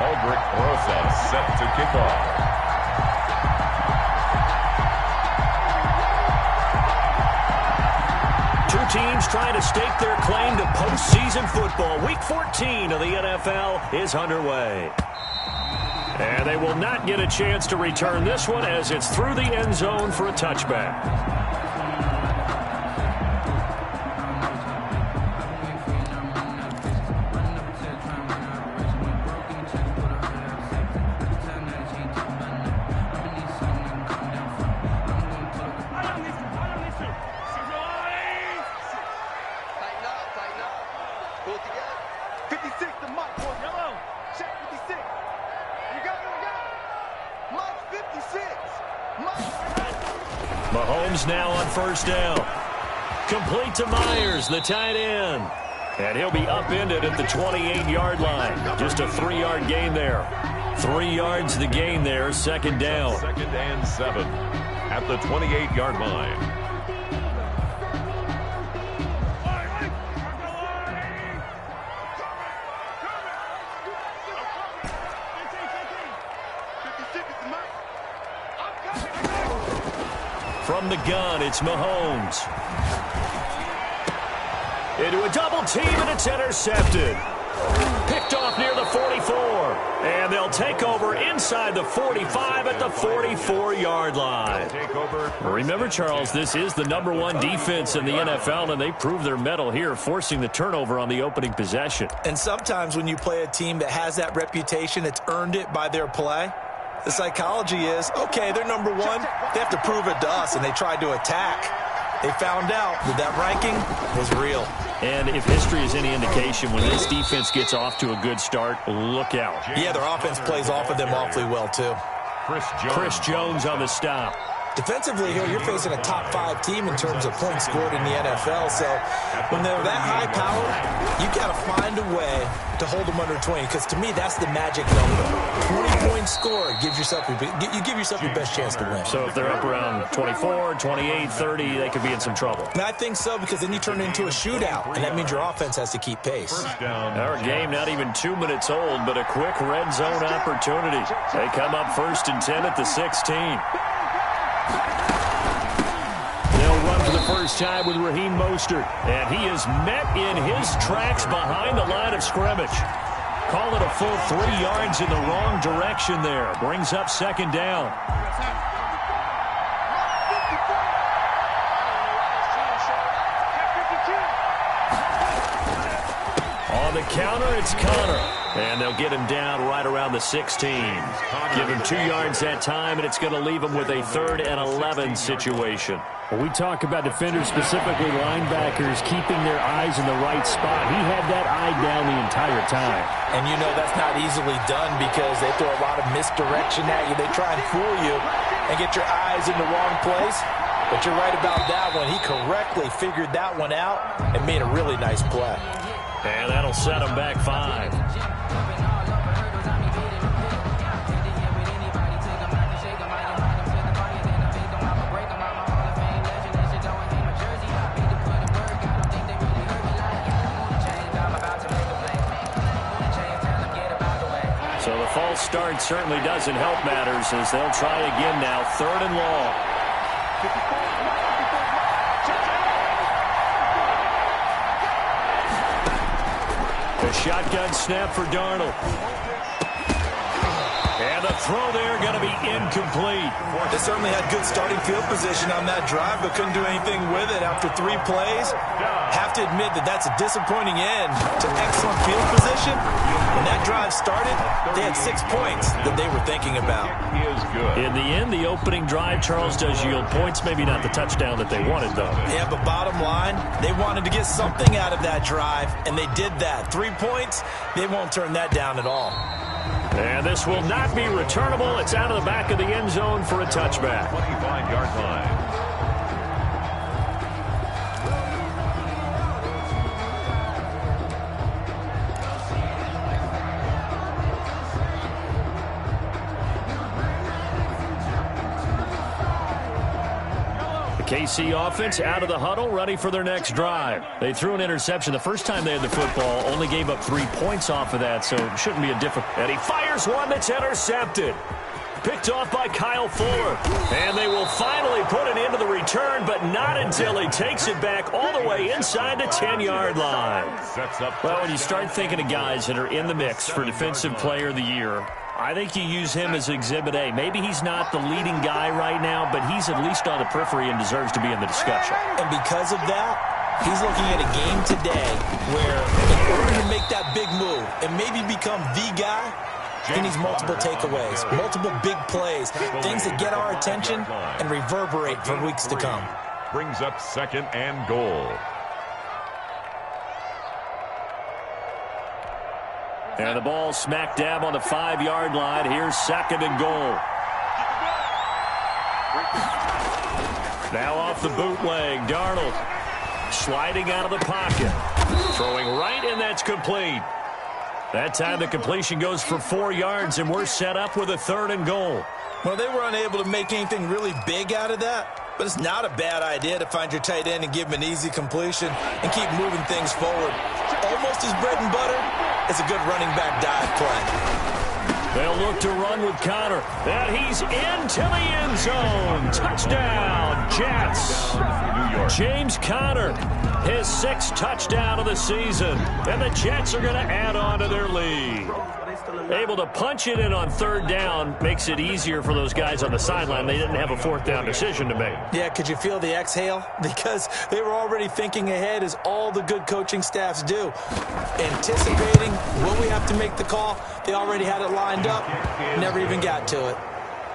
Aldrich Rosa set to kick off. Two teams trying to stake their claim to postseason football. Week 14 of the NFL is underway. And they will not get a chance to return this one as it's through the end zone for a touchback. Mahomes now on first down. Complete to Myers, the tight end. And he'll be upended at the 28-yard line. Just a 3-yard gain there. 3 yards the gain there, second down. 2nd and 7 at the 28-yard line. From the gun, it's Mahomes. Into a double team, and it's intercepted. Picked off near the 44. And they'll take over inside the 45 at the 44-yard line. Remember, Charles, this is the #1 defense in the NFL, and they prove their mettle here, forcing the turnover on the opening possession. And sometimes when you play a team that has that reputation, it's earned it by their play. The psychology is, okay, they're #1. They have to prove it to us, and they tried to attack. They found out that that ranking was real. And if history is any indication, when this defense gets off to a good start, look out. Yeah, their offense plays off of them awfully well, too. Chris Jones on the stop. Defensively here, you're facing a top 5 team in terms of points scored in the NFL. So when they're that high powered, you got to find a way to hold them under 20. Because to me, that's the magic number. 20 points scored gives yourself you give yourself your best chance to win. So if they're up around 24, 28, 30, they could be in some trouble. And I think so, because then you turn it into a shootout, and that means your offense has to keep pace. Our game not even 2 minutes old, but a quick red zone opportunity. They come up 1st and 10 at the 16. They'll run for the first time with Raheem Mostert, and he is met in his tracks behind the line of scrimmage. Call it a full 3 yards in the wrong direction there. Brings up 2nd down. On the counter, it's Connor. And they'll get him down right around the 16. Give him 2 yards that time, and it's going to leave him with a 3rd and 11 situation. Well, we talk about defenders, specifically linebackers, keeping their eyes in the right spot. He had that eye down the entire time. And you know that's not easily done because they throw a lot of misdirection at you. They try and fool you and get your eyes in the wrong place. But you're right about that one. He correctly figured that one out and made a really nice play. And that'll set him back 5. So the false start certainly doesn't help matters as they'll try again now, 3rd and long. A shotgun snap for Darnold. And the throw there going to be incomplete. They certainly had good starting field position on that drive, but couldn't do anything with it after 3 plays. Have to admit that that's a disappointing end to excellent field position. When that drive started, they had 6 points that they were thinking about. In the end, the opening drive, Charles, does yield points. Maybe not the touchdown that they wanted, though. Yeah, but bottom line, they wanted to get something out of that drive, and they did that. 3 points, they won't turn that down at all. And this will not be returnable. It's out of the back of the end zone for a touchback. 25-yard line. KC offense out of the huddle, ready for their next drive. They threw an interception the first time they had the football, only gave up 3 points off of that, so it shouldn't be a difficult. And he fires one that's intercepted. Picked off by Kyle Fuller. And they will finally put it into the return, but not until he takes it back all the way inside the 10-yard line. Well, when you start thinking of guys that are in the mix for Defensive Player of the Year, I think you use him as Exhibit A. Maybe he's not the leading guy right now, but he's at least on the periphery and deserves to be in the discussion. And because of that, he's looking at a game today where in order to make that big move and maybe become the guy, he needs multiple takeaways, multiple big plays, things that get our attention and reverberate for weeks to come. Brings up 2nd and goal. And the ball smack dab on the 5-yard line. Here's 2nd and goal. Now off the bootleg, Darnold sliding out of the pocket. Throwing right, and that's complete. That time the completion goes for 4 yards, and we're set up with a 3rd and goal. Well, they were unable to make anything really big out of that, but it's not a bad idea to find your tight end and give him an easy completion and keep moving things forward. Almost his bread and butter is a good running back dive play. They'll look to run with Connor. And he's into the end zone. Touchdown, Jets. James Conner, his 6th touchdown of the season. And the Jets are going to add on to their lead. Able to punch it in on 3rd down makes it easier for those guys on the sideline. They didn't have a 4th down decision to make. Yeah, could you feel the exhale? Because they were already thinking ahead, as all the good coaching staffs do. Anticipating, will we have to make the call? They already had it lined up, never even got to it.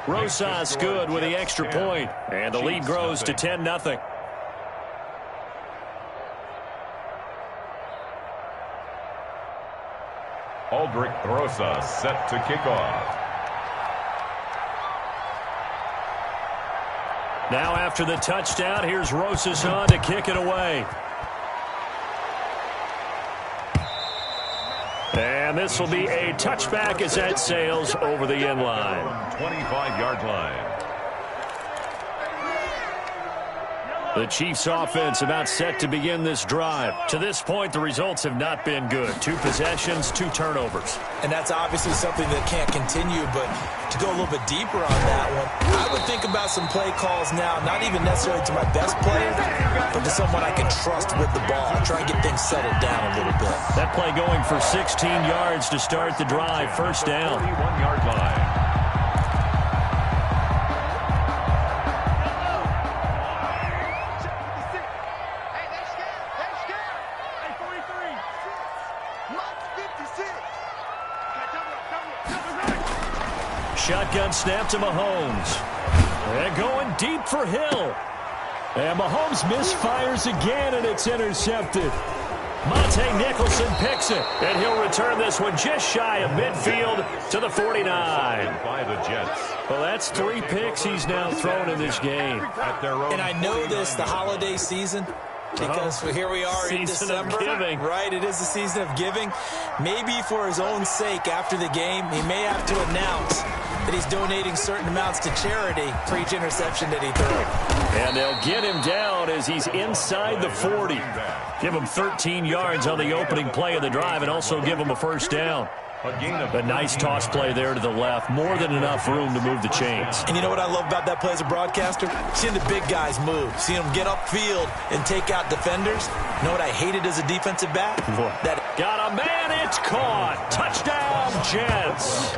Rosas good with the extra point, and the lead grows to 10-0. Aldrich Rosa set to kick off. Now after the touchdown, here's Rosas on to kick it away. And this will be a touchback as that sails over the end line. 25-yard line. The Chiefs offense about set to begin this drive. To this point, the results have not been good. 2 possessions, 2 turnovers. And that's obviously something that can't continue, but to go a little bit deeper on that one, I would think about some play calls now, not even necessarily to my best player, but to someone I can trust with the ball. Try and get things settled down a little bit. That play going for 16 yards to start the drive. 1st down. 41-yard line. Shotgun snap to Mahomes. And going deep for Hill. And Mahomes misfires again, and it's intercepted. Monte Nicholson picks it, and he'll return this one just shy of midfield to the 49. By the Jets. Well, that's 3 picks he's now thrown in this game. At their own. And I know this, the holiday season, because here we are in December. Giving. Right, it is the season of giving. Maybe for his own sake after the game, he may have to announce that he's donating certain amounts to charity for each interception that he threw. And they'll get him down as he's inside the 40. Give him 13 yards on the opening play of the drive and also give him a 1st down. A nice toss play there to the left. More than enough room to move the chains. And you know what I love about that play as a broadcaster? Seeing the big guys move. Seeing them get upfield and take out defenders. You know what I hated as a defensive back? That got a man, it's caught. Touchdown, Jets.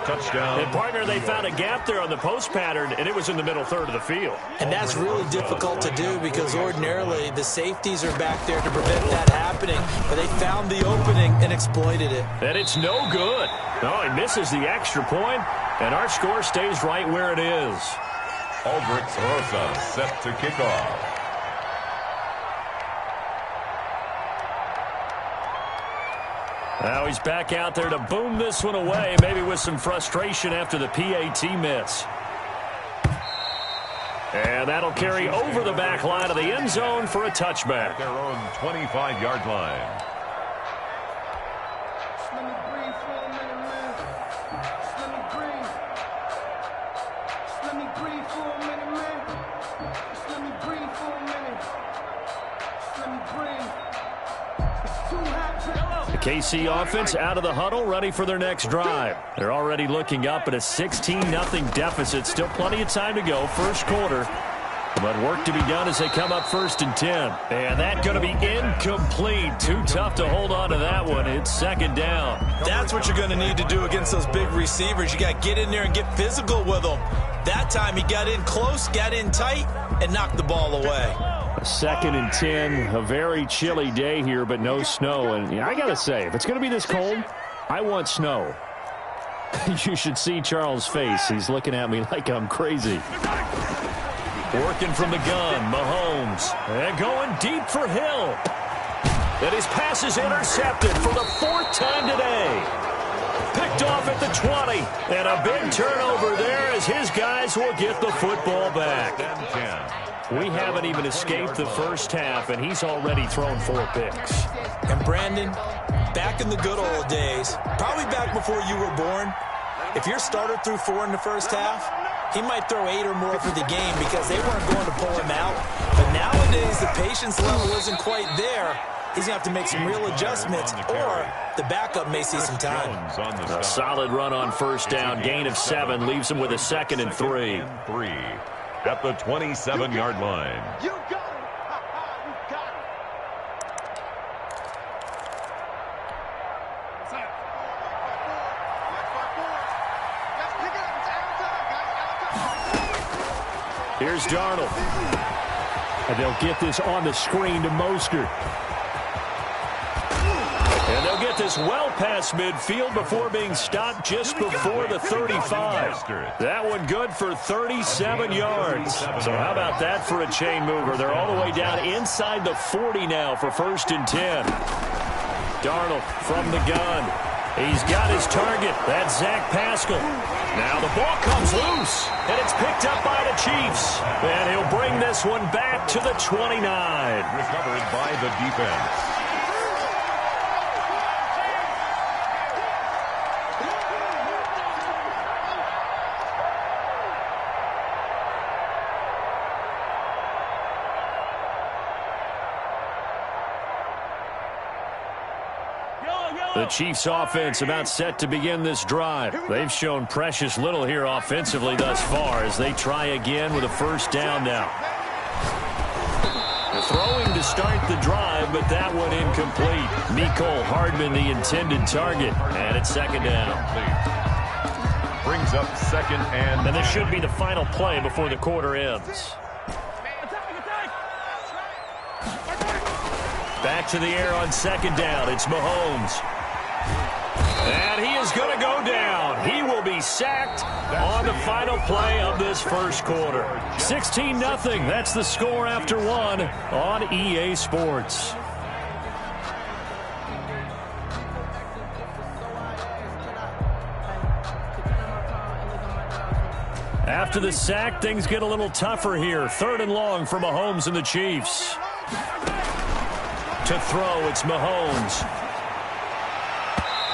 Touchdown. And partner, they found a gap there on the post pattern, and it was in the middle 3rd of the field. And that's really difficult to do because ordinarily the safeties are back there to prevent that happening. But they found the opening and exploited it. And it's no good. No, he misses the extra point, and our score stays right where it is. Aldrich Rosa set to kick off. Now he's back out there to boom this one away, maybe with some frustration after the PAT miss. And that'll carry over the back line of the end zone for a touchback. Their own 25-yard line. Let me breathe for a minute, man. Just let me breathe. KC offense out of the huddle, ready for their next drive. They're already looking up at a 16-0 deficit. Still plenty of time to go, first quarter. But work to be done as they come up 1st and 10. And that's going to be incomplete. Too tough to hold on to that one. It's 2nd down. That's what you're going to need to do against those big receivers. You got to get in there and get physical with them. That time he got in close, got in tight, and knocked the ball away. 2nd and 10, a very chilly day here, but no snow. And I got to say, if it's going to be this cold, I want snow. You should see Charles' face. He's looking at me like I'm crazy. Working from the gun, Mahomes. And going deep for Hill. And his pass is intercepted for the 4th time today. Picked off at the 20. And a big turnover there as his guys will get the football back. We haven't even escaped the first half, and he's already thrown 4 picks. And Brandon, back in the good old days, probably back before you were born, if your starter threw 4 in the first half, he might throw 8 or more for the game because they weren't going to pull him out. But nowadays, the patience level isn't quite there. He's going to have to make some real adjustments, or the backup may see some time. A solid run on 1st down. Gain of 7 leaves him with a 2nd and 3. At the 27-yard line. You got it. You got it. Here's Darnold. And they'll get this on the screen to Mostert. And they'll get this well past midfield before being stopped just before the 35. That one good for 37 yards. So how about that for a chain mover? They're all the way down inside the 40 now for 1st and 10. Darnold from the gun. He's got his target. That's Zach Pascal. Now the ball comes loose, and it's picked up by the Chiefs. And he'll bring this one back to the 29. Recovered by the defense. The Chiefs offense about set to begin this drive. They've shown precious little here offensively thus far as they try again with a 1st down now. They're throwing to start the drive, but that one incomplete. Mecole Hardman the intended target, and it's 2nd down. Brings up 2nd and... And this should be the final play before the quarter ends. Back to the air on 2nd down. It's Mahomes. And he is going to go down. He will be sacked on the final play of this first quarter. 16-0. That's the score after 1 on EA Sports. After the sack, things get a little tougher here. 3rd and long for Mahomes and the Chiefs. To throw, it's Mahomes.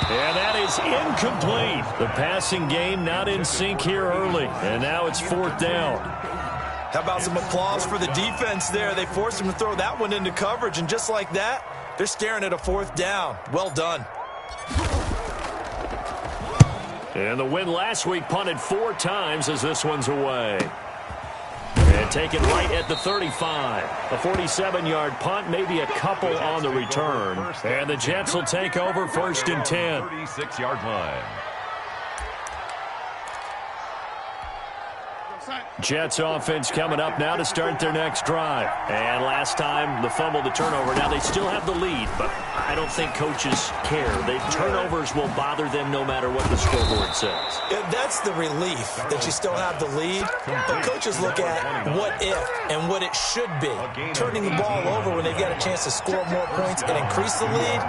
And that is incomplete. The passing game not in sync here early. And now it's 4th down. How about some applause for the defense there? They forced him to throw that one into coverage, and just like that, they're staring at a 4th down. Well done. And the win last week punted 4 times as this one's away. And take it right at the 35. A 47-yard punt, maybe a couple on the return. And the Jets will take over 1st and 10. 36-yard line. Jets offense coming up now to start their next drive. And last time, the fumble, the turnover. Now they still have the lead, but I don't think coaches care. The turnovers will bother them no matter what the scoreboard says. Yeah, that's the relief that you still have the lead. But coaches look at what if and what it should be. Turning the ball over when they've got a chance to score more points and increase the lead,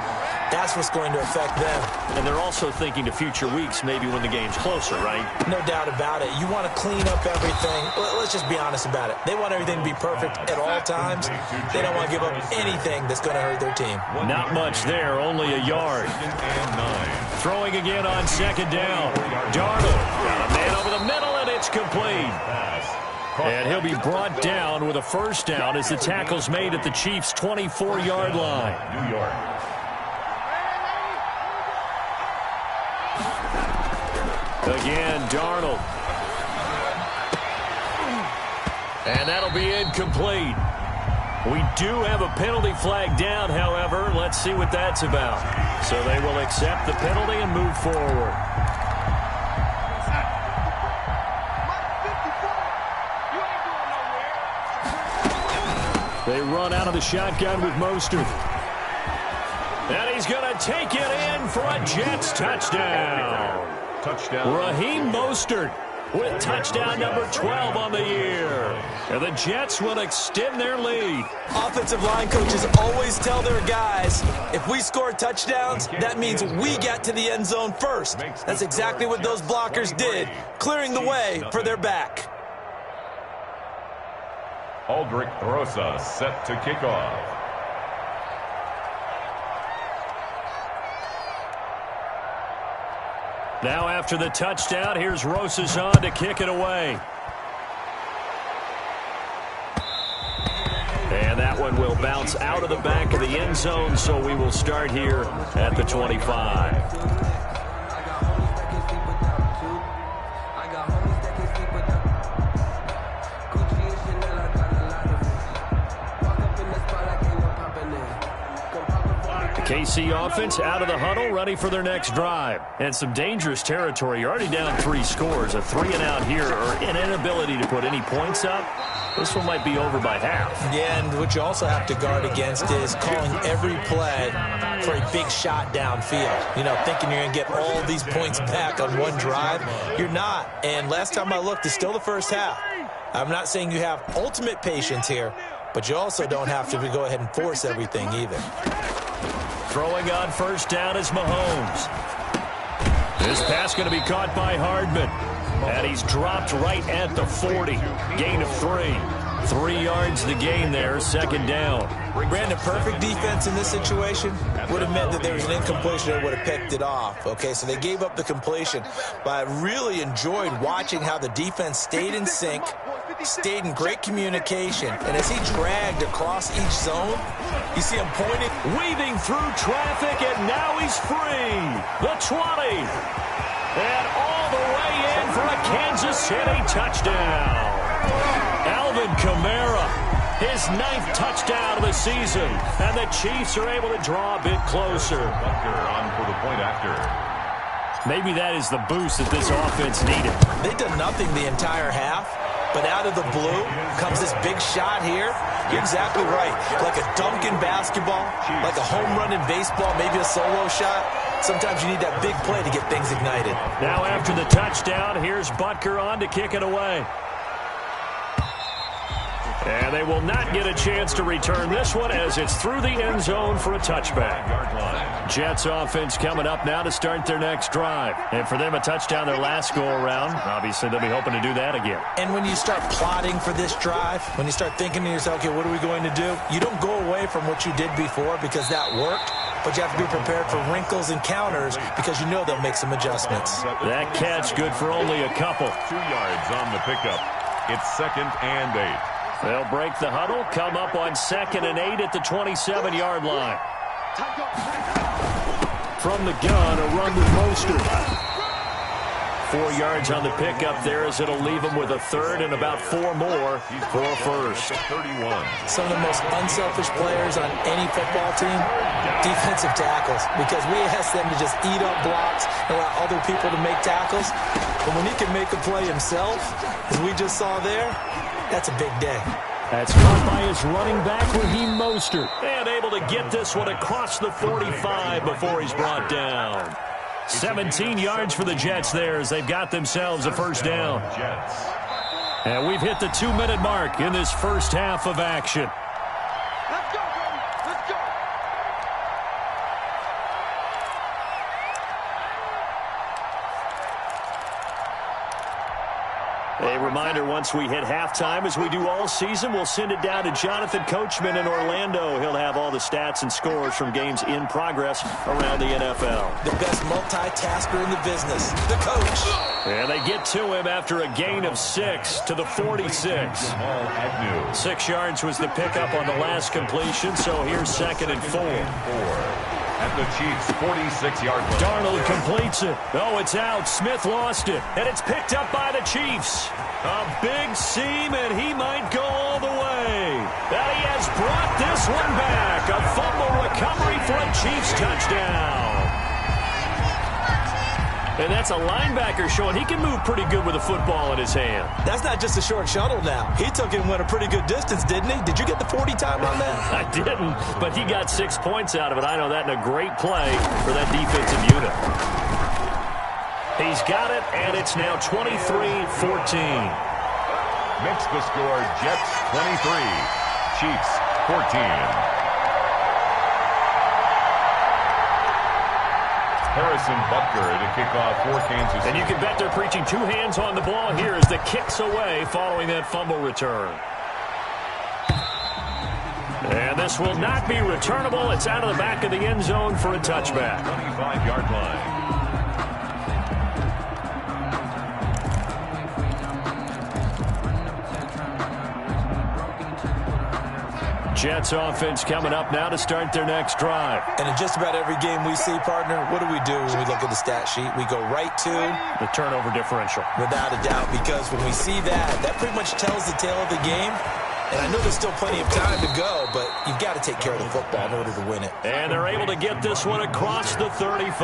that's what's going to affect them. And they're also thinking to future weeks, maybe when the game's closer, right? No doubt about it. You want to clean up everything. Let's just be honest about it. They want everything to be perfect at all times. They don't want to give up anything that's going to hurt their team. Not much there, only a yard. Throwing again on 2nd down. Darnold got a man over the middle, and it's complete. And he'll be brought down with a 1st down as the tackle's made at the Chiefs' 24-yard line. New York. Again, Darnold. And that'll be incomplete. We do have a penalty flag down, however. Let's see what that's about. So they will accept the penalty and move forward. They run out of the shotgun with Mostert. And he's going to take it in for a Jets touchdown. Raheem Mostert with touchdown number 12 on the year. And the Jets will extend their lead. Offensive line coaches always tell their guys, if we score touchdowns, that means we get to the end zone first. That's exactly what those blockers did, clearing the way for their back. Aldrich Rosa set to kick off. Now after the touchdown, here's Rosas on to kick it away. And that one will bounce out of the back of the end zone, so we will start here at the 25. KC offense out of the huddle, ready for their next drive. And some dangerous territory. You're already down 3 scores. A 3-and-out here, or an inability to put any points up. This one might be over by half. Yeah, and what you also have to guard against is calling every play for a big shot downfield. You know, thinking you're going to get all these points back on one drive. You're not. And last time I looked, it's still the first half. I'm not saying you have ultimate patience here, but you also don't have to go ahead and force everything either. Throwing on first down is Mahomes. This pass going to be caught by Hardman. And he's dropped right at the 40. Gain of 3. 3 yards the gain there, second down. Brandon, perfect defense in this situation would have meant that there was an incompletion that would have picked it off. Okay, so they gave up the completion. But I really enjoyed watching how the defense stayed in sync, stayed in great communication. And as he dragged across each zone, you see him pointing, weaving through traffic, and now he's free. The 20. And all the way in for a Kansas City touchdown. Alvin Kamara, his 9th touchdown of the season. And the Chiefs are able to draw a bit closer. On for the point after. Maybe that is the boost that this offense needed. They did nothing the entire half, but out of the blue comes this big shot here. You're exactly right. Like a dunk in basketball, like a home run in baseball, maybe a solo shot. Sometimes you need that big play to get things ignited. Now after the touchdown, here's Butker on to kick it away. And they will not get a chance to return this one as it's through the end zone for a touchback. Jets offense coming up now to start their next drive. And for them, a touchdown their last go-around. Obviously, they'll be hoping to do that again. And when you start plotting for this drive, when you start thinking to yourself, okay, what are we going to do? You don't go away from what you did before because that worked. But you have to be prepared for wrinkles and counters because you know they'll make some adjustments. That catch good for only a couple. 2 yards on the pickup. It's 2nd and 8. They'll break the huddle, come up on 2nd and 8 at the 27-yard line. From the gun, a run with Mostert. 4 yards on the pickup there as it'll leave him with a 3rd and about 4 more for a first. 31. Some of the most unselfish players on any football team, defensive tackles, because we ask them to just eat up blocks and allow other people to make tackles. But when he can make a play himself, as we just saw there, that's a big day. That's caught by his running back, Raheem Mostert. And able to get this one across the 45 before he's brought down. 17 yards for the Jets there as they've got themselves a first down. And we've hit the 2-minute mark in this first half of action. Let's go, baby. Let's go. A reminder, once we hit halftime, as we do all season, we'll send it down to Jonathan Coachman in Orlando. He'll have all the stats and scores from games in progress around the NFL. The best multitasker in the business, the coach. And they get to him after a gain of 6 to the 46. 6 yards was the pickup on the last completion, so here's 2nd and 4. At the Chiefs' 46-yard line. Darnold completes it. Oh, it's out. Smith lost it. And it's picked up by the Chiefs. A big seam, and he might go all the way. And he has brought this one back. A fumble recovery for a Chiefs touchdown. And that's a linebacker showing he can move pretty good with a football in his hand. That's not just a short shuttle now. He took it and went a pretty good distance, didn't he? Did you get the 40 time on that? I didn't, but he got 6 points out of it. I know that, in a great play for that defensive unit. He's got it, and it's now 23-14. Makes the score Jets 23, Chiefs 14. Harrison Butker to kick off for Kansas City. And you can bet they're preaching two hands on the ball here as the kick's away following that fumble return. And this will not be returnable. It's out of the back of the end zone for a touchback. 25-yard line. Jets offense coming up now to start their next drive. And in just about every game we see, partner, what do we do when we look at the stat sheet? We go right to the turnover differential. Without a doubt, because when we see that, that pretty much tells the tale of the game. And I know there's still plenty of time to go, but you've got to take care of the football in order to win it. And they're able to get this one across the 35.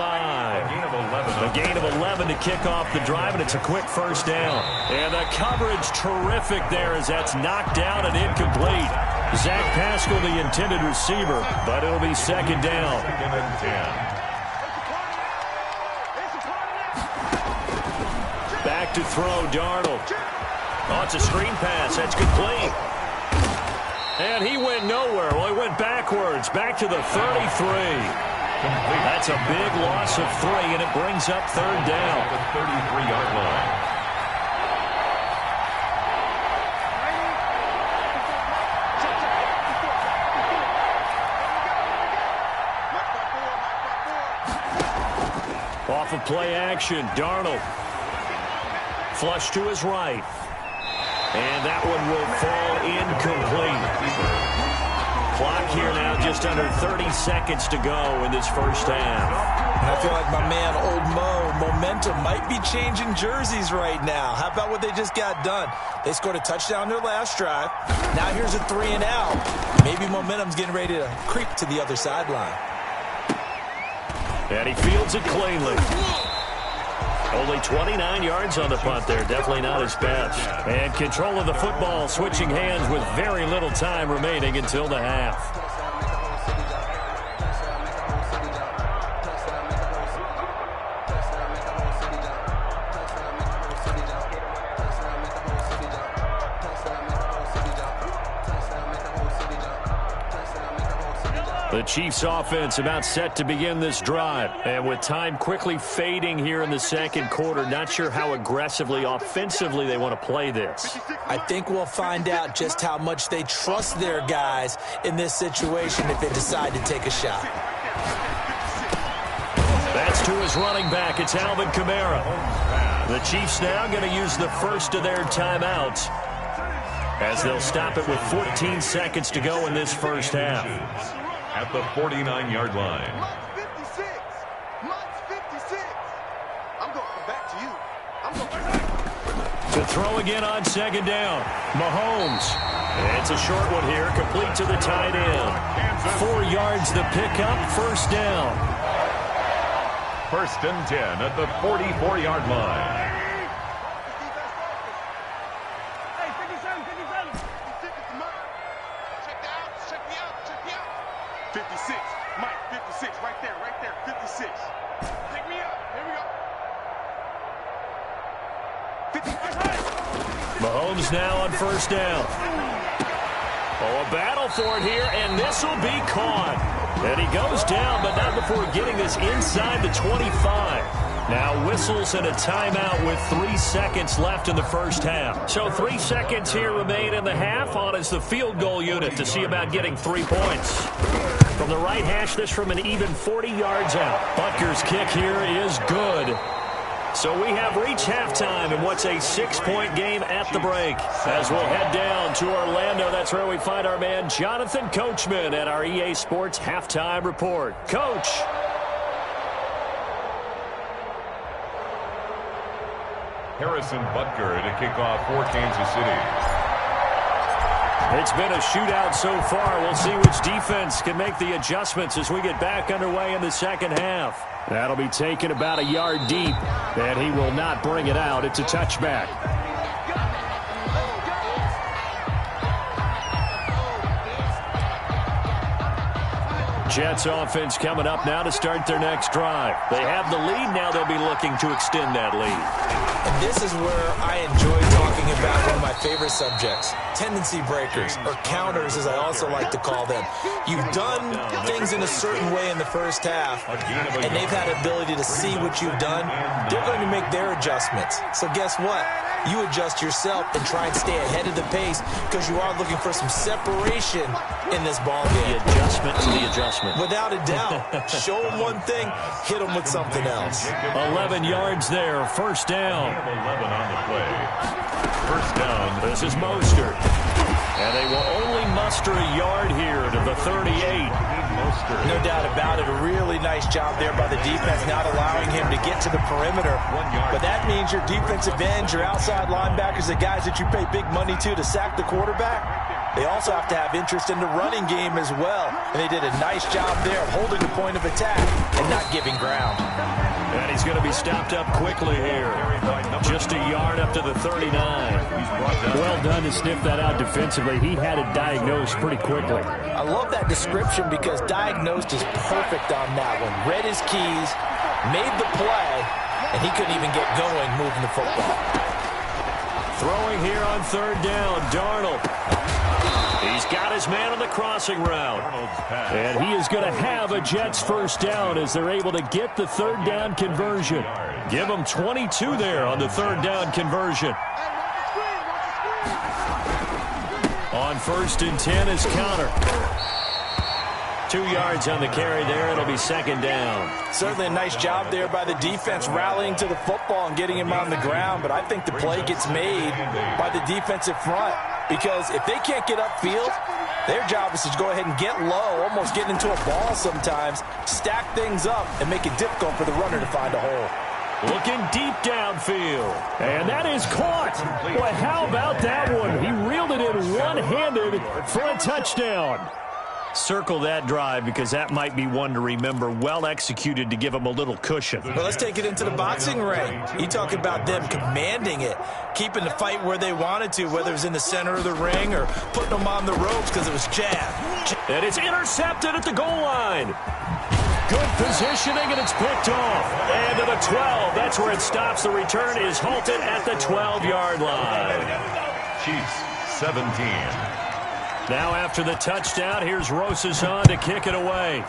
A gain of 11 to kick off the drive, and it's a quick first down. And the coverage terrific there as that's knocked down and incomplete. Zach Pascal, the intended receiver, but it'll be second down. Second and 10. Back to throw, Darnold. Oh, it's a screen pass. That's complete. And he went nowhere. Well, he went backwards, back to the 33. That's a big loss of 3, and it brings up third down. The 33-yard line. Off of play action, Darnold. Flush to his right. And that one will fall incomplete. Clock here now just under 30 seconds to go in this first half. And I feel like my man, Old Mo, momentum might be changing jerseys right now. How about what they just got done? They scored a touchdown their last drive. Now here's a 3 and out. Maybe momentum's getting ready to creep to the other sideline. And he fields it cleanly. Only 29 yards on the punt there. Definitely not his best. And control of the football, switching hands with very little time remaining until the half. The Chiefs offense about set to begin this drive. And with time quickly fading here in the second quarter, not sure how aggressively, offensively they want to play this. I think we'll find out just how much they trust their guys in this situation if they decide to take a shot. That's to his running back. It's Alvin Kamara. The Chiefs now going to use the first of their timeouts as they'll stop it with 14 seconds to go in this first half. At the 49-yard line. I'm going to come back to you. I'm going to come back. To throw again on second down. Mahomes. It's a short one here, complete to the tight end. 4 yards the pickup, first down. First and 10 at the 44-yard line. Mahomes now on first down. Oh, a battle for it here, and this will be caught. And he goes down, but not before getting this inside the 25. Now whistles and a timeout with 3 seconds left in the first half. So 3 seconds here remain in the half on as the field goal unit to see about getting 3 points. From the right hash, this from an even 40 yards out. Butker's kick here is good. So we have reached halftime in what's a 6-point game at the break. As we'll head down to Orlando, that's where we find our man Jonathan Coachman at our EA Sports Halftime Report. Coach. Harrison Butker to kick off for Kansas City. It's been a shootout so far. We'll see which defense can make the adjustments as we get back underway in the second half. That'll be taken about a yard deep, and he will not bring it out. It's a touchback. Jets offense coming up now to start their next drive. They have the lead. Now they'll be looking to extend that lead. And this is where I enjoy talking about one of my favorite subjects, tendency breakers, or counters as I also like to call them. You've done things in a certain way in the first half, and they've had the ability to see what you've done. They're going to make their adjustments. So guess what? You adjust yourself and try and stay ahead of the pace because you are looking for some separation in this ball game. The adjustment to the adjustment. Without a doubt. Show them one thing, hit them with something else. 11 yards there, first down. 11 on the play. First down. This is Mostert. And they will only muster a yard here to the 38. No doubt about it. A really nice job there by the defense, not allowing him to get to the perimeter. But that means your defensive ends, your outside linebackers, the guys that you pay big money to sack the quarterback, they also have to have interest in the running game as well. And they did a nice job there of holding the point of attack and not giving ground. And he's going to be stopped up quickly here. Just a yard up to the 39. Well done to sniff that out defensively. He had it diagnosed pretty quickly. I love that description because diagnosed is perfect on that one. Read his keys, made the play, and he couldn't even get going moving the football. Throwing here on third down, Darnold. He's got his man on the crossing route. And he is going to have a Jets first down as they're able to get the third down conversion. Give him 22 there on the third down conversion. On first and 10 is counter. 2 yards on the carry there. It'll be second down. Certainly a nice job there by the defense rallying to the football and getting him on the ground. But I think the play gets made by the defensive front because if they can't get upfield, their job is to go ahead and get low, almost get into a ball sometimes, stack things up, and make it difficult for the runner to find a hole. Looking deep downfield. And that is caught. Boy, how about that one? He reeled it in one-handed for a touchdown. Circle that drive because that might be one to remember. Well executed to give him a little cushion. Well, let's take it into the boxing ring. You talk about them commanding it, keeping the fight where they wanted to, whether it was in the center of the ring or putting them on the ropes because it was jab. And it's intercepted at the goal line. Good positioning, and it's picked off. And to the 12. That's where it stops. The return is halted at the 12-yard line. Chiefs, 17. Now after the touchdown, here's Rosason to kick it away.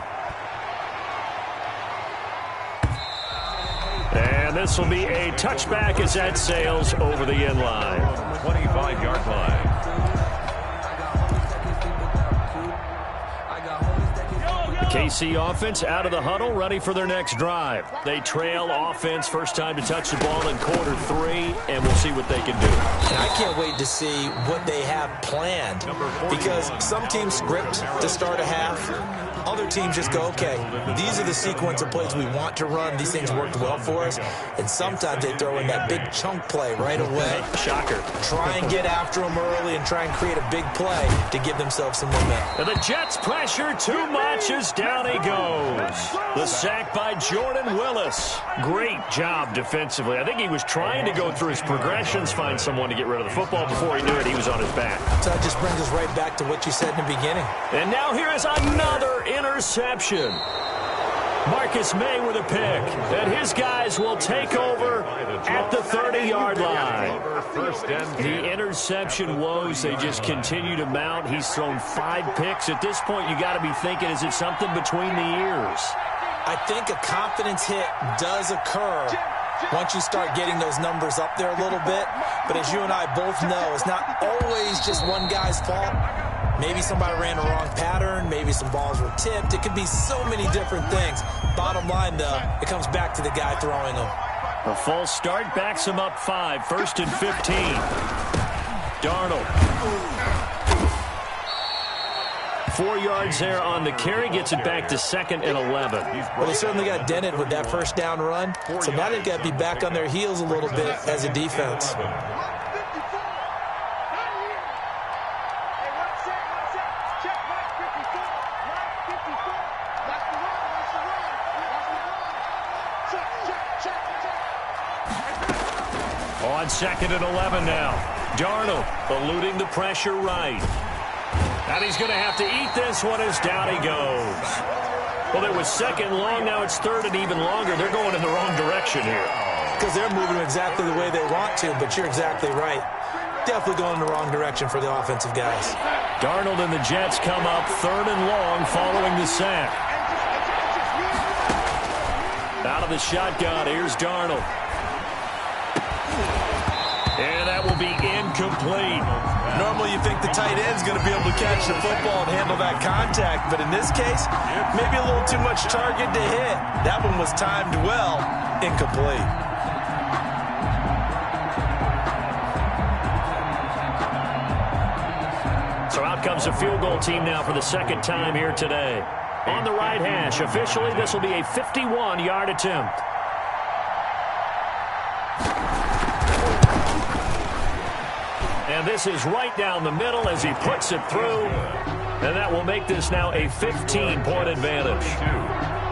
And this will be a touchback as that sails over the end line. 25-yard line. KC offense out of the huddle, ready for their next drive. They trail offense, first time to touch the ball in quarter 3, and we'll see what they can do. And I can't wait to see what they have planned because some teams script to start a half. Other teams just go, okay, these are the sequence of plays we want to run. These things worked well for us. And sometimes they throw in that big chunk play right away. Shocker. Try and get after them early and try and create a big play to give themselves some momentum. And the Jets pressure too much as down he goes. The sack by Jordan Willis. Great job defensively. I think he was trying to go through his progressions, find someone to get rid of the football. Before he knew it, he was on his back. So that just brings us right back to what you said in the beginning. And now here is another interception. Marcus May with a pick. And his guys will take over at the 30-yard line. The interception woes, they just continue to mount. He's thrown 5 picks. At this point, you got to be thinking, is it something between the ears? I think a confidence hit does occur once you start getting those numbers up there a little bit. But as you and I both know, it's not always just one guy's fault. Maybe somebody ran a wrong pattern. Maybe some balls were tipped. It could be so many different things. Bottom line, though, it comes back to the guy throwing them. A false start backs him up 5, 1st and 15. Darnold. 4 yards there on the carry, gets it back to 2nd and 11. Well, they certainly got dented with that first down run, so now they've got to be back on their heels a little bit as a defense. On 2nd and 11 now. Darnold eluding the pressure right. And he's going to have to eat this one as down he goes. Well, it was 2nd long. Now it's 3rd and even longer. They're going in the wrong direction here. Because they're moving exactly the way they want to, but you're exactly right. Definitely going in the wrong direction for the offensive guys. Darnold and the Jets come up 3rd and long following the sack. Out of the shotgun, here's Darnold. And that will be incomplete. Normally you think the tight end's going to be able to catch the football and handle that contact, but in this case, maybe a little too much target to hit. That one was timed well, incomplete. So out comes a field goal team now for the 2nd time here today. On the right hash, officially this will be a 51-yard attempt. And this is right down the middle as he puts it through. And that will make this now a 15-point advantage.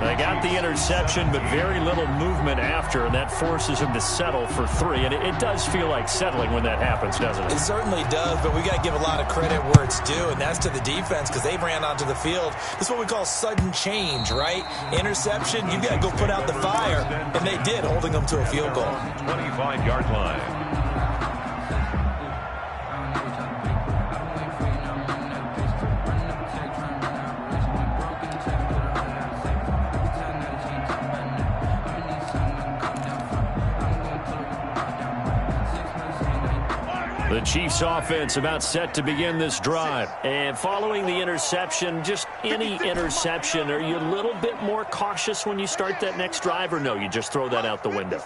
They got the interception, but very little movement after, and that forces him to settle for 3. And it does feel like settling when that happens, doesn't it? It certainly does, but we got to give a lot of credit where it's due, and that's to the defense because they ran onto the field. This is what we call sudden change, right? Interception, you got to go put out the fire, and they did, holding them to a field goal. 25-yard line. The Chiefs offense about set to begin this drive. And following the interception, just any interception, are you a little bit more cautious when you start that next drive, or no, you just throw that out the window?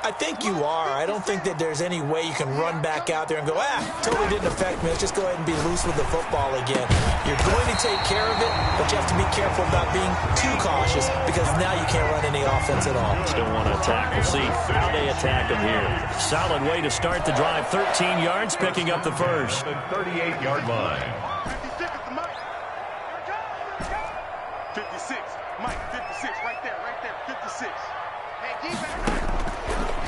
I think you are. I don't think that there's any way you can run back out there and go, totally didn't affect me. Let's just go ahead and be loose with the football again. You're going to take care of it, but you have to be careful about being too cautious because now you can't run any offense at all. Still want to attack. We'll see how they attack them here. Solid way to start the drive. 13 yards, picking up the first. The 38-yard line. 56, Mike, 56, right there, 56. Hey, defense.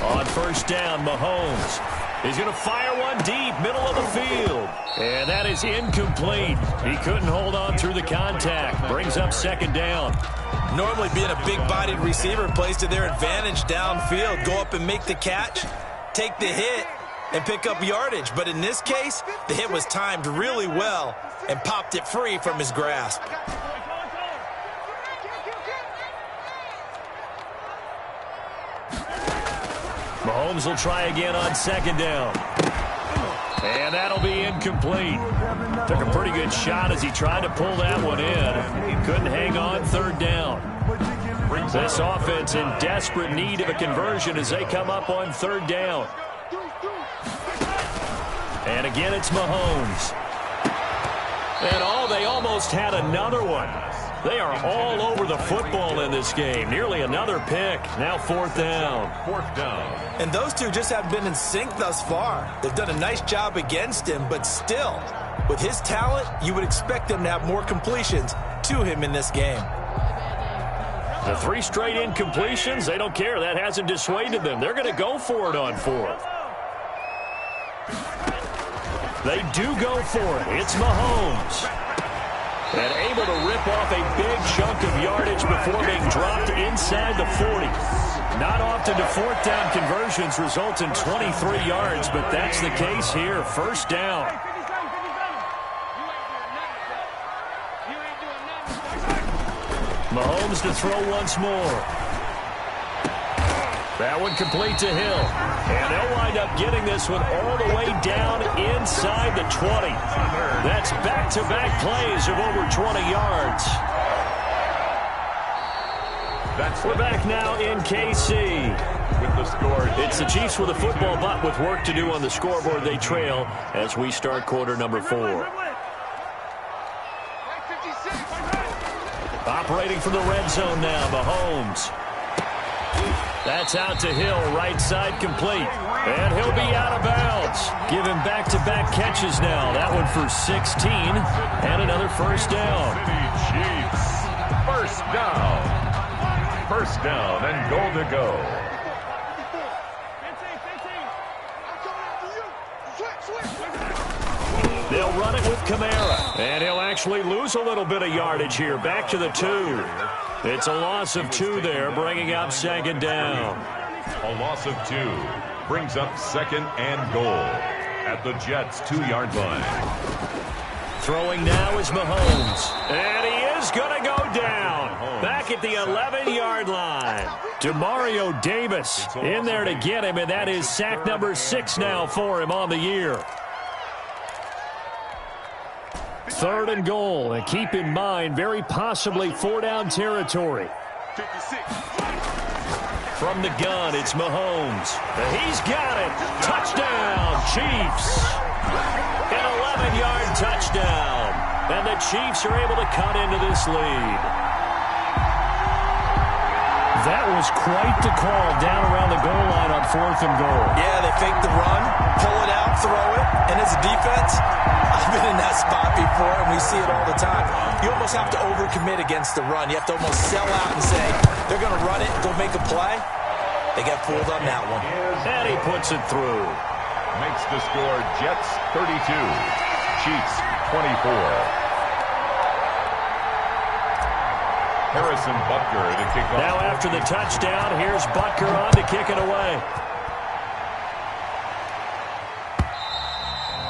On first down, Mahomes. He's going to fire one deep, middle of the field. And that is incomplete. He couldn't hold on through the contact. Brings up 2nd down. Normally being a big-bodied receiver plays to their advantage downfield. Go up and make the catch, take the hit, and pick up yardage. But in this case, the hit was timed really well and popped it free from his grasp. Mahomes will try again on 2nd down. And that'll be incomplete. Took a pretty good shot as he tried to pull that one in. He couldn't hang on 3rd down. This offense in desperate need of a conversion as they come up on 3rd down. And again, it's Mahomes. And they almost had another one. They are all over the football in this game. Nearly another pick. Now 4th down. 4th down. And those two just haven't been in sync thus far. They've done a nice job against him, but still, with his talent, you would expect them to have more completions to him in this game. The 3 straight incompletions, they don't care. That hasn't dissuaded them. They're going to go for it on 4th. They do go for it. It's Mahomes. And able to rip off a big chunk of yardage before being dropped inside the 40. Not often do 4th down conversions result in 23 yards, but that's the case here. 1st down. Mahomes to throw once more. That one complete to Hill. And they'll wind up getting this one all the way down inside the 20. That's back-to-back plays of over 20 yards. We're back now in KC. the score. It's the Chiefs with a football, but with work to do on the scoreboard, they trail as we start quarter number 4. Operating from the red zone now, Mahomes. That's out to Hill, right side complete. And he'll be out of bounds. Give him back-to-back catches now. That one for 16 and another first down. Chiefs. First down. First down and goal to go. They'll run it with Kamara. And he'll actually lose a little bit of yardage here. Back to the 2. It's a loss of 2 there, bringing up second down. A loss of 2 brings up second and goal at the Jets' 2-yard line. Throwing now is Mahomes. And he is going to go down. Back at the 11-yard line. Demario Davis in there to get him, and that is sack number 6 now for him on the year. Third and goal, and keep in mind, very possibly 4-down territory. 56. From the gun, it's Mahomes. He's got it. Touchdown, Chiefs. An 11-yard touchdown. And the Chiefs are able to cut into this lead. That was quite the call down around the goal line on 4th and goal. Yeah, they fake the run, pull it out, throw it, and as a defense, I've been in that spot before, and we see it all the time. You almost have to overcommit against the run. You have to almost sell out and say, they're going to run it, go make a play. They got fooled on that one. And he puts it through. Makes the score Jets 32, Chiefs 24. Harrison Butker to kick off. Now after the touchdown, here's Butker on to kick it away.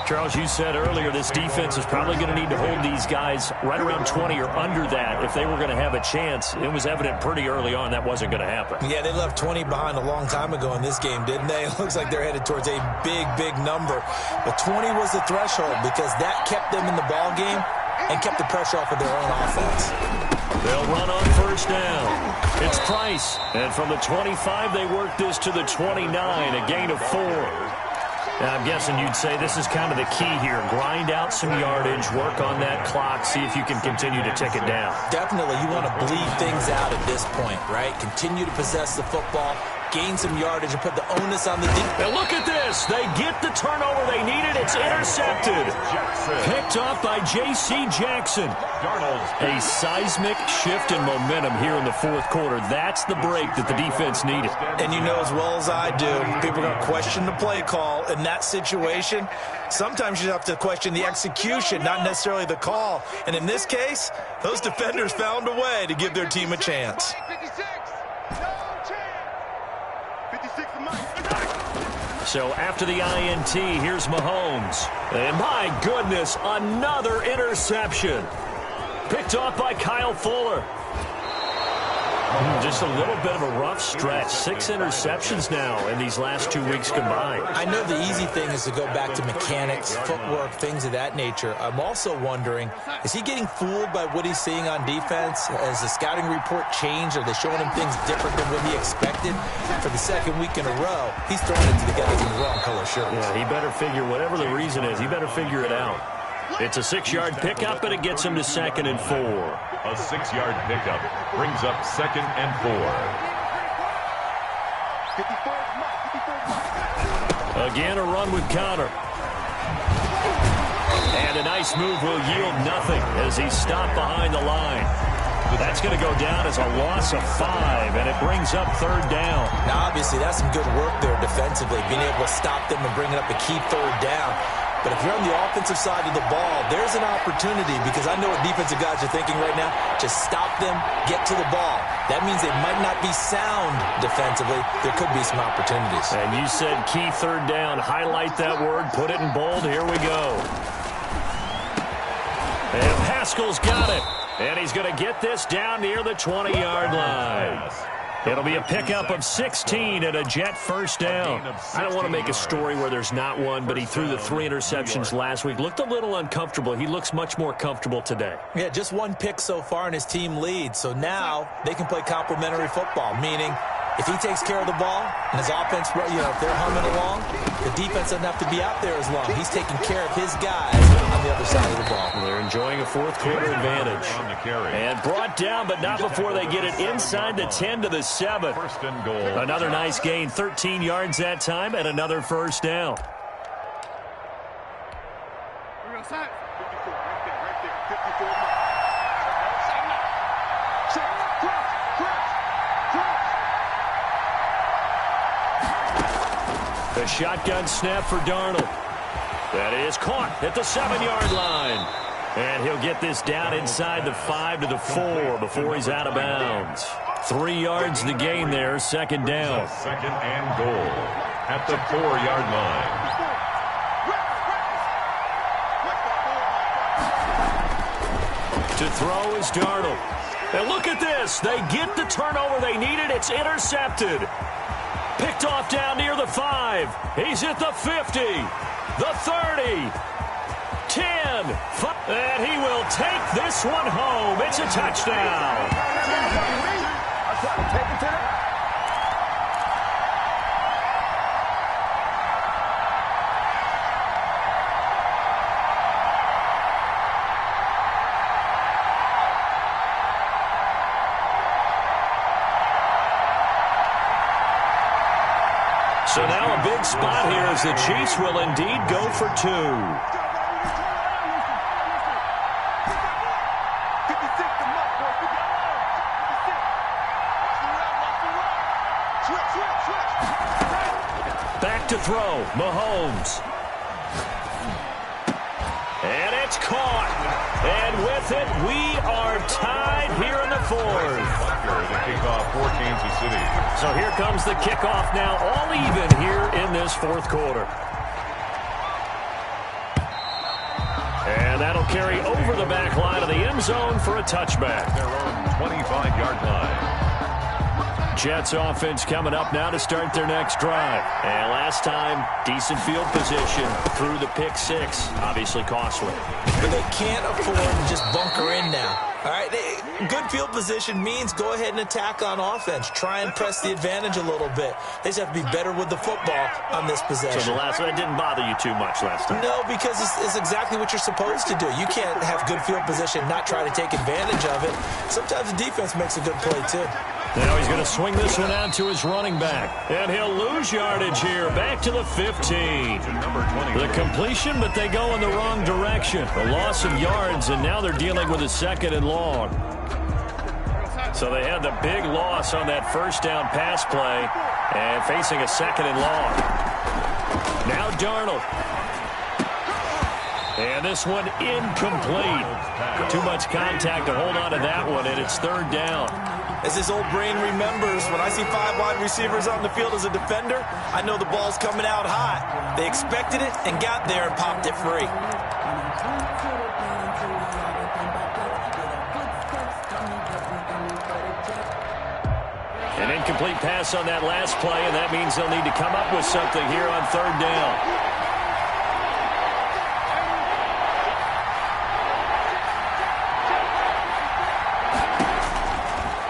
Charles, you said earlier this defense is probably going to need to hold these guys right around 20 or under that if they were going to have a chance. It was evident pretty early on that wasn't going to happen. Yeah, they left 20 behind a long time ago in this game, didn't they? It looks like they're headed towards a big, big number. But 20 was the threshold because that kept them in the ball game and kept the pressure off of their own offense. They'll run on first down. It's Price. And from the 25, they work this to the 29, a gain of 4. Now, I'm guessing you'd say this is kind of the key here. Grind out some yardage, work on that clock, see if you can continue to tick it down. Definitely. You want to bleed things out at this point, right? Continue to possess the football, gain some yardage, and put the onus on the defense. And look at this. They get the turnover they needed. It's intercepted. Picked off by J.C. Jackson. A seismic shift in momentum here in the fourth quarter. That's the break that the defense needed. And you know as well as I do, people are going to question the play call in that situation. Sometimes you have to question the execution, not necessarily the call. And in this case, those defenders found a way to give their team a chance. 56. No chance. 56 to Mike. So after the INT, here's Mahomes. And my goodness, another interception. Picked off by Kyle Fuller. Just a little bit of a rough stretch. 6 interceptions now in these last 2 weeks combined. I know the easy thing is to go back to mechanics, footwork, things of that nature. I'm also wondering, is he getting fooled by what he's seeing on defense? Has the scouting report changed? Are they showing him things different than what he expected? For the second week in a row, he's throwing it to the guys in the wrong color shirts. Yeah, he better figure, whatever the reason is, he better figure it out. It's a 6-yard pickup, and it gets him to 2nd and 4. A 6-yard pickup brings up 2nd and 4. 54. Again, a run with Conner. And a nice move will yield nothing as he's stopped behind the line. That's going to go down as a loss of 5, and it brings up 3rd down. Now, obviously, that's some good work there defensively, being able to stop them and bringing up a key 3rd down. But if you're on the offensive side of the ball, there's an opportunity because I know what defensive guys are thinking right now. Just stop them, get to the ball. That means they might not be sound defensively. There could be some opportunities. And you said key 3rd down. Highlight that word. Put it in bold. Here we go. And Pascal's got it. And he's going to get this down near the 20-yard line. It'll be a pickup of 16 and a Jet first down. I don't want to make a story where there's not one, but he threw the 3 interceptions last week. Looked a little uncomfortable. He looks much more comfortable today. Yeah, just 1 pick so far and his team leads. So now they can play complementary football, meaning If he takes care of the ball and his offense, if they're humming along, the defense doesn't have to be out there as long. He's taking care of his guys on the other side of the ball. They're enjoying a fourth quarter advantage. On the carry. And brought down, but not before they get it inside the 10 to the 7. First and goal. Another nice gain, 13 yards that time, and another first down. The shotgun snap for Darnold. That is caught at the 7-yard line. And he'll get this down inside the 5 to the 4 before he's out of bounds. 3 yards the gain there, second down. Second and goal at the 4-yard line. To throw is Darnold. And look at this. They get the turnover they needed. It's intercepted. Picked off down near the 5. He's at the 50. The 30. 10. 5. And he will take this one home. It's a touchdown. So now a big spot here as the Chiefs will indeed go for 2. Back to throw, Mahomes. And it's caught. And with it, we are tied here in the 4th. The kickoff for Kansas City. So here comes the kickoff now, all even here in this 4th quarter. And that'll carry over the back line of the end zone for a touchback. Their own 25-yard line. Jets offense coming up now to start their next drive. And last time, decent field position through the pick 6. Obviously costly. But they can't afford to just bunker in now. All right, good field position means go ahead and attack on offense. Try and press the advantage a little bit. They just have to be better with the football on this possession. So the last one didn't bother you too much last time? No, because it's exactly what you're supposed to do. You can't have good field position and not try to take advantage of it. Sometimes the defense makes a good play, too. Now he's going to swing this one out to his running back. And he'll lose yardage here. Back to the 15. The completion, but they go in the wrong direction. A loss of yards, and now they're dealing with a second and long. So they had the big loss on that first down pass play and facing a second and long. Now Darnold. And this one incomplete. Too much contact to hold on to that one, and it's third down. As his old brain remembers, when I see 5 wide receivers on the field as a defender, I know the ball's coming out hot. They expected it and got there and popped it free. An incomplete pass on that last play, and that means they'll need to come up with something here on third down.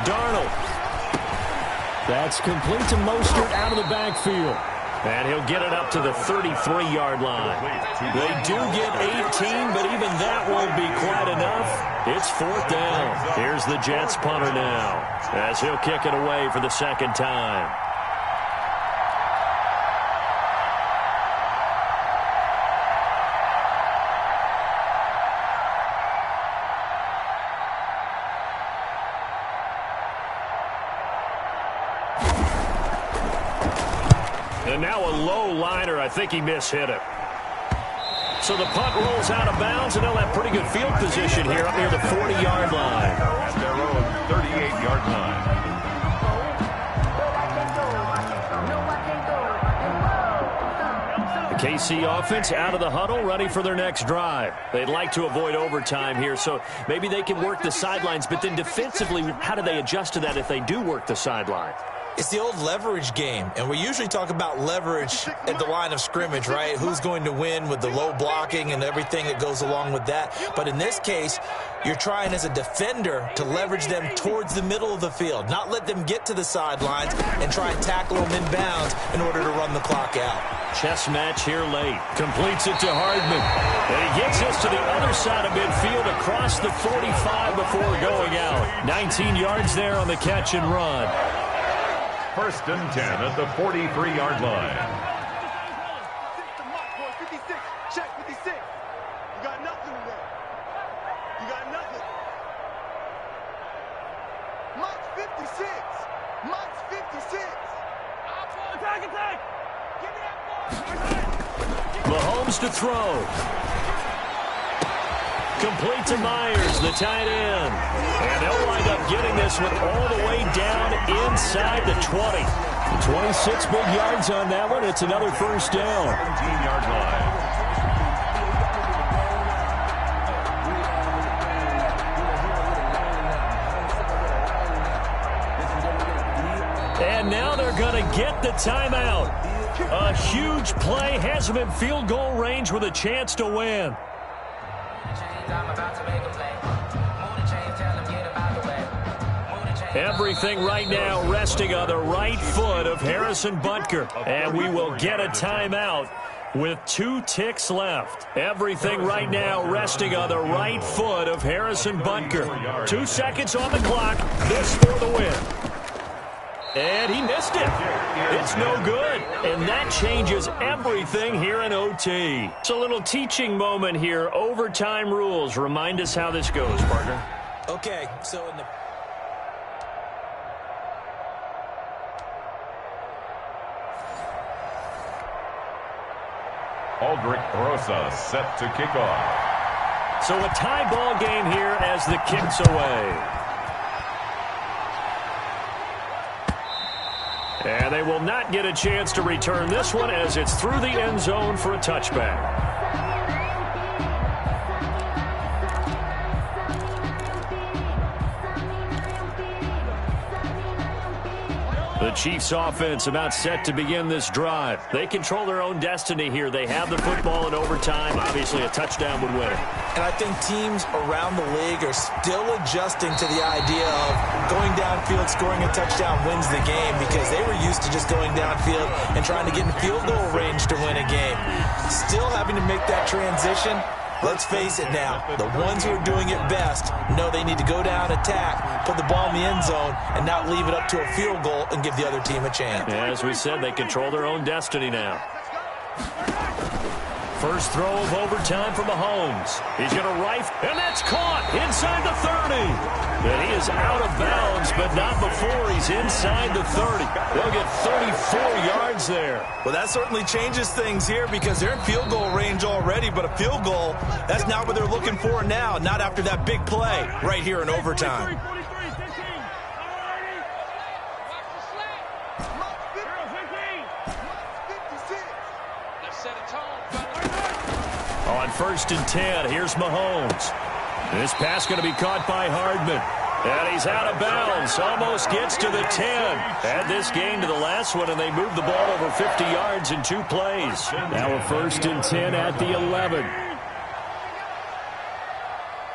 Darnold. That's complete to Mostert out of the backfield. And he'll get it up to the 33-yard line. They do get 18, but even that won't be quite enough. It's fourth down. Here's the Jets punter now, as he'll kick it away for the second time. And now a low liner. I think he mishit it. So the punt rolls out of bounds, and they'll have pretty good field position here up near the 40-yard line. At their own 38-yard line. The KC offense out of the huddle, ready for their next drive. They'd like to avoid overtime here, so maybe they can work the sidelines, but then defensively, how do they adjust to that if they do work the sideline? It's the old leverage game, and we usually talk about leverage at the line of scrimmage, right? Who's going to win with the low blocking and everything that goes along with that. But in this case, you're trying as a defender to leverage them towards the middle of the field, not let them get to the sidelines and try and tackle them in bounds in order to run the clock out. Chess match here late. Completes it to Hardman. And he gets this to the other side of midfield across the 45 before going out. 19 yards there on the catch and run. First and 10 at the 43-yard line. 56. Check 56. You got nothing today. You got nothing. Mike's 56. Mike's 56. Attack, attack. Give me that ball. Mahomes to throw. Complete to Myers, the tight end. And they'll wind up getting this one all the way down inside the 20. 26 big yards on that one. It's another first down. 17-yard line. And now they're going to get the timeout. A huge play has them in field goal range with a chance to win. Everything right now resting on the right foot of Harrison Butker. And we will get a timeout with 2 ticks left. Everything right now resting on the right foot of Harrison Butker. 2 seconds on the clock. This for the win. And he missed it. It's no good. And that changes everything here in OT. It's a little teaching moment here. Overtime rules. Remind us how this goes, partner. Okay, so in the... Aldrich Rosa set to kick off. So a tie ball game here as the kick's away. And they will not get a chance to return this one as it's through the end zone for a touchback. The Chiefs offense about set to begin this drive. They control their own destiny here. They have the football in overtime. Obviously, a touchdown would win it. And I think teams around the league are still adjusting to the idea of going downfield, scoring a touchdown wins the game, because they were used to just going downfield and trying to get in field goal range to win a game. Still having to make that transition. Let's face it now, the ones who are doing it best know they need to go down, attack, put the ball in the end zone, and not leave it up to a field goal and give the other team a chance. Yeah, as we said, they control their own destiny now. First throw of overtime for Mahomes. He's going to rifle, and that's caught inside the 30. And he is out of bounds, but not before he's inside the 30. They'll get 34 yards there. Well, that certainly changes things here because they're in field goal range already, but a field goal, that's not what they're looking for now, not after that big play right here in overtime. On 1st and 10, here's Mahomes. This pass going to be caught by Hardman. And he's out of bounds. Almost gets to the 10. Add this game to the last one, and they move the ball over 50 yards in 2 plays. Now a 1st and 10 at the 11.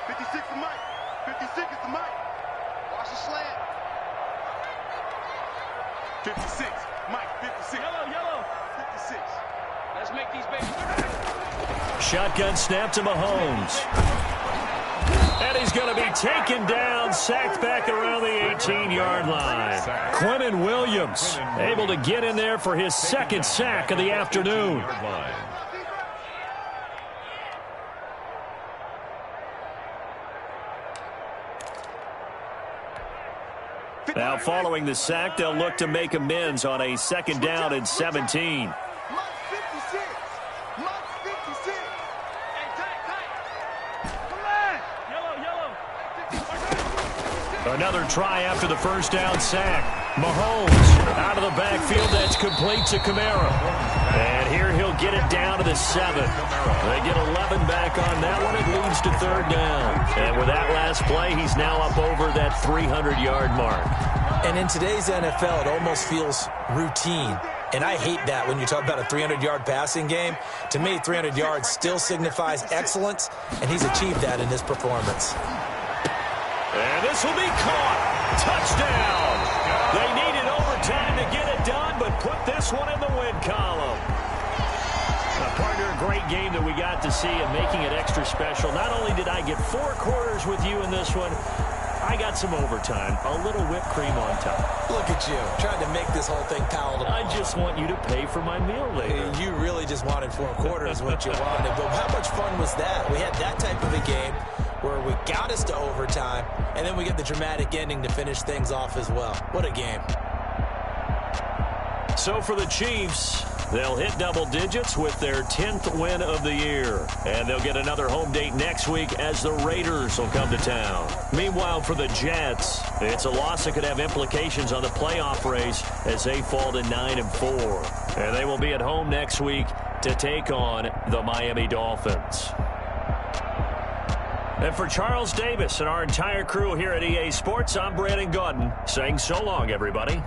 56 is Mike. 56 is the Mike. Watch the slant. 56. Mike, 56. Yellow. 56. Let's make these babies. Shotgun snap to Mahomes. And he's going to be taken down, sacked back around the 18-yard line. Quinnen Williams able to get in there for his 2nd sack of the afternoon. Now following the sack, they'll look to make amends on a 2nd down and 17. Another try after the 1st down sack. Mahomes out of the backfield. That's complete to Kamara. And here he'll get it down to the 7. They get 11 back on that one. It leads to 3rd down. And with that last play, he's now up over that 300-yard mark. And in today's NFL, it almost feels routine. And I hate that when you talk about a 300-yard passing game. To me, 300 yards still signifies excellence, and he's achieved that in his performance. And this will be caught. Touchdown. They needed overtime to get it done, but put this one in the win column. Partner, a great game that we got to see and making it extra special. Not only did I get 4 quarters with you in this one, I got some overtime, a little whipped cream on top. Look at you, trying to make this whole thing palatable. I just want you to pay for my meal later. You really just wanted 4 quarters, what you wanted. But how much fun was that? We had that type of a game where we got us to overtime, and then we get the dramatic ending to finish things off as well. What a game. So for the Chiefs, they'll hit double digits with their 10th win of the year. And they'll get another home date next week as the Raiders will come to town. Meanwhile, for the Jets, it's a loss that could have implications on the playoff race as they fall to 9-4. And they will be at home next week to take on the Miami Dolphins. And for Charles Davis and our entire crew here at EA Sports, I'm Brandon Gaudin saying so long, everybody.